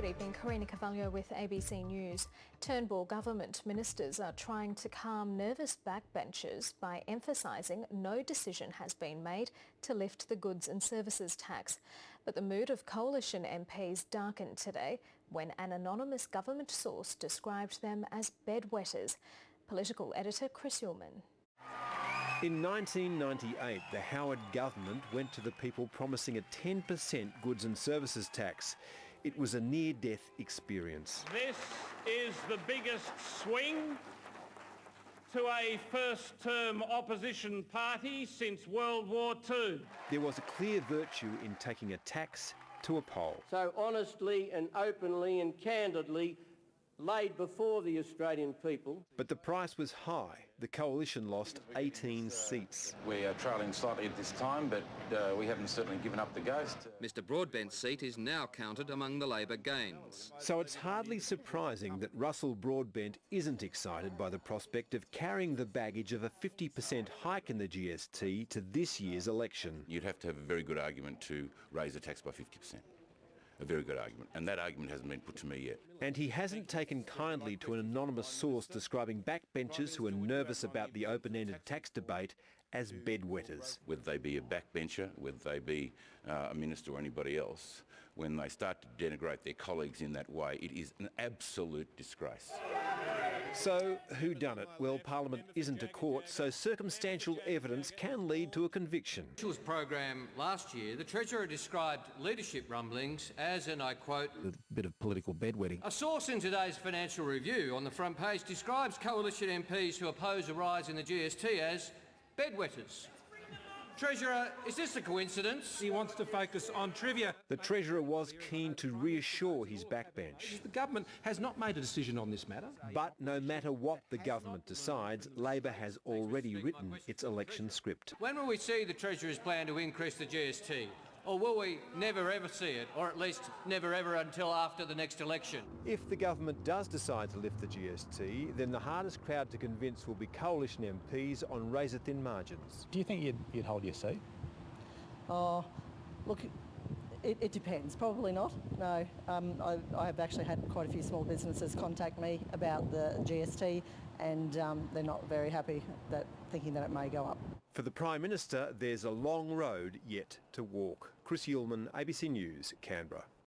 Good evening, Karina Carvalho with ABC News. Turnbull Government ministers are trying to calm nervous backbenchers by emphasising no decision has been made to lift the goods and services tax. But the mood of coalition MPs darkened today when an anonymous government source described them as bedwetters. Political editor Chris Ullman. In 1998, the Howard government went to the people promising a 10% goods and services tax. It was a near-death experience. This is the biggest swing to a first-term opposition party since World War II. There was a clear virtue in taking a tax to a poll. So honestly and openly and candidly laid before the Australian people. But the price was high. The coalition lost 18 seats. We are trailing slightly at this time, but we haven't certainly given up the ghost. Mr Broadbent's seat is now counted among the Labor gains. So it's hardly surprising that Russell Broadbent isn't excited by the prospect of carrying the baggage of a 50% hike in the GST to this year's election. You'd have to have a very good argument to raise the tax by 50%. A very good argument, and that argument hasn't been put to me yet. And he hasn't taken kindly to an anonymous source describing backbenchers who are nervous about the open-ended tax debate as bedwetters. Whether they be a backbencher, whether they be a minister or anybody else, when they start to denigrate their colleagues in that way, it is an absolute disgrace. So, who done it? Well, Parliament isn't a court, so circumstantial evidence can lead to a conviction. In his program last year, the Treasurer described leadership rumblings as, and I quote, A bit of political bedwetting. a source in today's Financial Review on the front page describes coalition MPs who oppose a rise in the GST as bedwetters. Treasurer, is this a coincidence? He wants to focus on trivia. The Treasurer was keen to reassure his backbench. The government has not made a decision on this matter. But no matter what the government decides, Labor has already written its election script. When will we see the Treasurer's plan to increase the GST? Or will we never ever see it, or at least never ever until after the next election? If the government does decide to lift the GST, then the hardest crowd to convince will be coalition MPs on razor-thin margins. Do you think you'd hold your seat? Oh, look, it depends. Probably not, no. I have actually had quite a few small businesses contact me about the GST and they're not very happy thinking that it may go up. For the Prime Minister, there's a long road yet to walk. Chris Ullman, ABC News, Canberra.